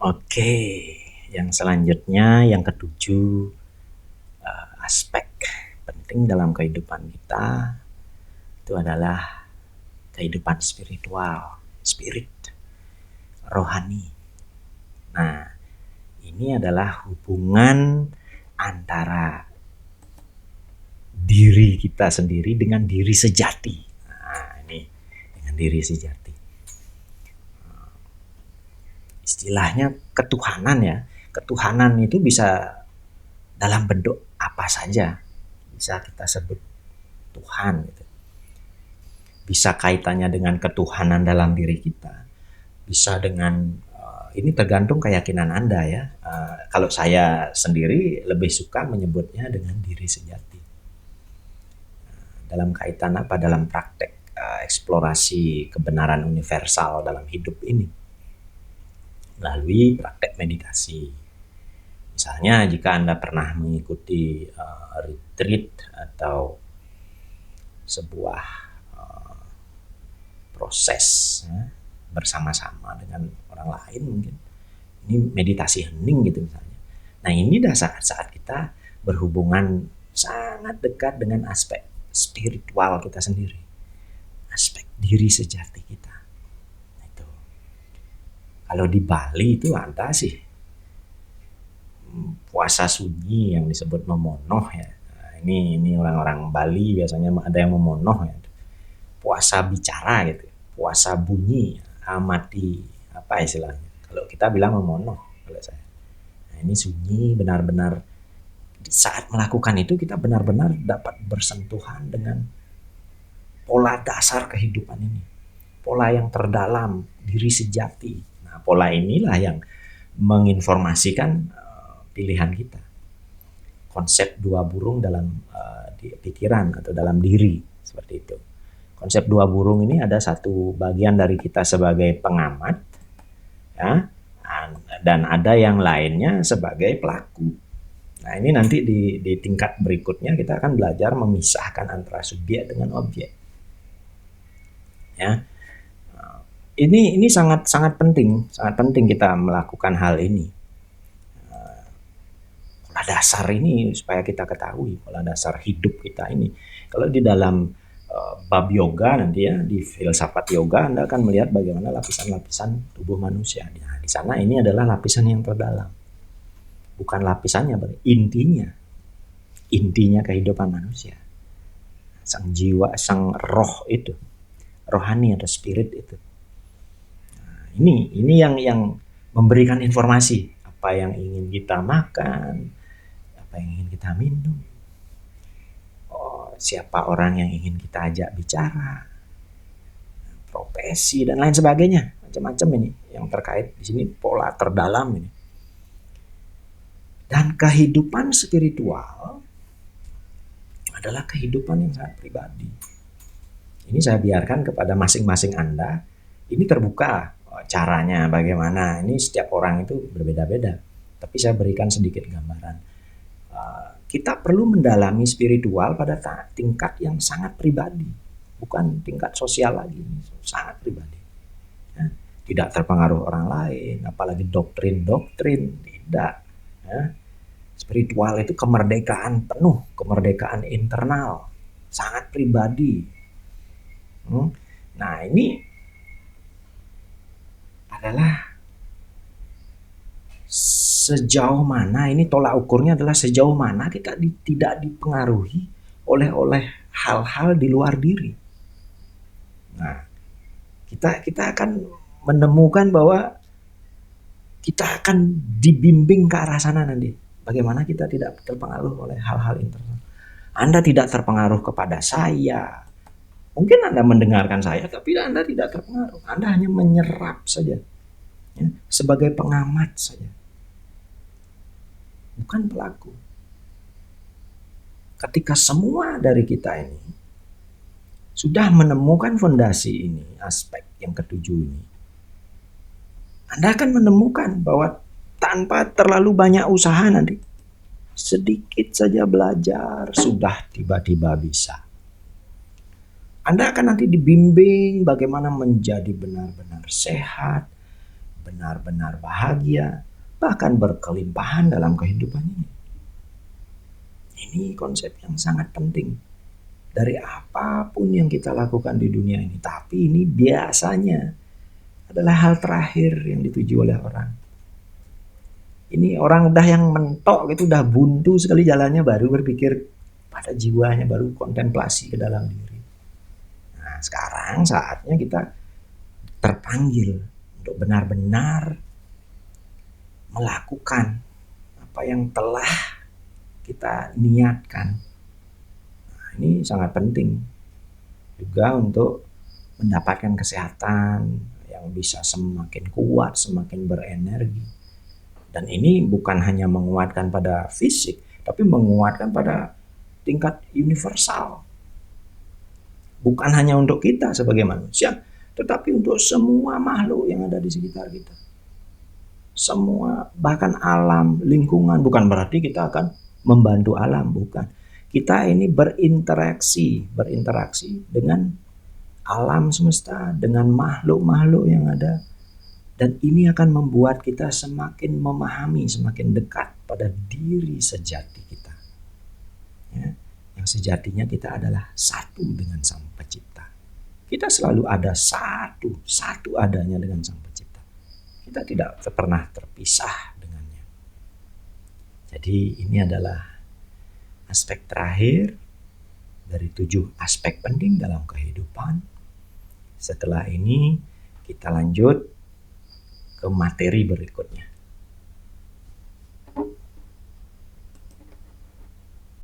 Oke, yang selanjutnya yang ketujuh, aspek penting dalam kehidupan kita itu adalah kehidupan spiritual, spirit, rohani. Nah, ini adalah hubungan antara diri kita sendiri dengan diri sejati. Nah, ini dengan diri sejati. Istilahnya ketuhanan ya. Ketuhanan itu bisa dalam bentuk apa saja. Bisa kita sebut Tuhan gitu. Bisa kaitannya dengan ketuhanan dalam diri kita. Bisa dengan ini tergantung keyakinan Anda ya. Kalau saya sendiri lebih suka menyebutnya dengan diri sejati. Dalam kaitan apa? Dalam praktek eksplorasi kebenaran universal dalam hidup ini melalui praktek meditasi. Misalnya jika Anda pernah mengikuti retreat atau sebuah proses ya, bersama-sama dengan orang lain mungkin. Ini meditasi hening gitu misalnya. Nah ini dah saat-saat kita berhubungan sangat dekat dengan aspek spiritual kita sendiri. Aspek diri sejati kita. Itu. Kalau di Bali itu ada sih puasa sunyi yang disebut memonoh ya. Nah, ini orang-orang Bali biasanya ada yang memonoh ya. Puasa bicara gitu, puasa bunyi, amati apa istilahnya. Kalau kita bilang memonoh kalau saya. Nah, ini sunyi benar-benar saat melakukan itu kita benar-benar dapat bersentuhan dengan pola dasar kehidupan ini. Pola yang terdalam, diri sejati. Nah, pola inilah yang menginformasikan pilihan kita. Konsep dua burung dalam di pikiran atau dalam diri seperti itu. Konsep dua burung ini ada satu bagian dari kita sebagai pengamat ya, dan ada yang lainnya sebagai pelaku. Nah ini nanti di tingkat berikutnya kita akan belajar memisahkan antara subjek dengan objek. Ya, ini sangat sangat penting kita melakukan hal ini. Pola dasar ini supaya kita ketahui pola dasar hidup kita ini. Kalau di dalam bab yoga nanti ya, di filsafat yoga Anda akan melihat bagaimana lapisan-lapisan tubuh manusia. Nah, di sana ini adalah lapisan yang terdalam. Bukan lapisannya, intinya kehidupan manusia. Sang jiwa, sang roh itu, rohani atau spirit itu. Nah, ini yang memberikan informasi apa yang ingin kita makan, apa yang ingin kita minum, siapa orang yang ingin kita ajak bicara, profesi dan lain sebagainya, macam-macam ini yang terkait di sini pola terdalam ini. Dan kehidupan spiritual adalah kehidupan yang sangat pribadi. Ini saya biarkan kepada masing-masing Anda. Ini terbuka caranya bagaimana. Ini setiap orang itu berbeda-beda. Tapi saya berikan sedikit gambaran. Kita perlu mendalami spiritual pada tingkat yang sangat pribadi, bukan tingkat sosial lagi, sangat pribadi. Ya, tidak terpengaruh orang lain, apalagi doktrin-doktrin, tidak. Ya. Spiritual itu kemerdekaan penuh, kemerdekaan internal, sangat pribadi. Nah ini adalah sejauh mana, ini tolak ukurnya adalah sejauh mana kita tidak dipengaruhi oleh hal-hal di luar diri. Nah, kita akan menemukan bahwa kita akan dibimbing ke arah sana nanti. Bagaimana kita tidak terpengaruh oleh hal-hal internal. Anda tidak terpengaruh kepada saya. Mungkin Anda mendengarkan saya, tapi Anda tidak terpengaruh. Anda hanya menyerap saja. Ya, sebagai pengamat saja. Bukan pelaku. Ketika semua dari kita ini sudah menemukan fondasi ini, aspek yang ketujuh ini, Anda akan menemukan bahwa tanpa terlalu banyak usaha nanti, sedikit saja belajar, sudah tiba-tiba bisa. Anda akan nanti dibimbing bagaimana menjadi benar-benar sehat, benar-benar bahagia, bahkan berkelimpahan dalam kehidupan ini. Ini konsep yang sangat penting dari apapun yang kita lakukan di dunia ini. Tapi ini biasanya adalah hal terakhir yang dituju oleh orang. Ini orang udah yang mentok gitu, udah buntu sekali jalannya, baru berpikir pada jiwanya, baru kontemplasi ke dalam diri. Nah, sekarang saatnya kita terpanggil untuk benar-benar melakukan apa yang telah kita niatkan. Nah, ini sangat penting juga untuk mendapatkan kesehatan yang bisa semakin kuat, semakin berenergi. Dan ini bukan hanya menguatkan pada fisik, tapi menguatkan pada tingkat universal. Bukan hanya untuk kita sebagai manusia, tetapi untuk semua makhluk yang ada di sekitar kita. Semua, bahkan alam, lingkungan. Bukan berarti kita akan membantu alam, bukan. Kita ini berinteraksi dengan alam semesta, dengan makhluk-makhluk yang ada. Dan ini akan membuat kita semakin memahami, semakin dekat pada diri sejati kita. Ya, yang sejatinya kita adalah satu dengan Sang Pencipta. Kita selalu ada satu adanya dengan Sang Pencipta. Kita tidak pernah terpisah dengannya. Jadi ini adalah aspek terakhir dari 7 aspek penting dalam kehidupan. Setelah ini kita lanjut ke materi berikutnya.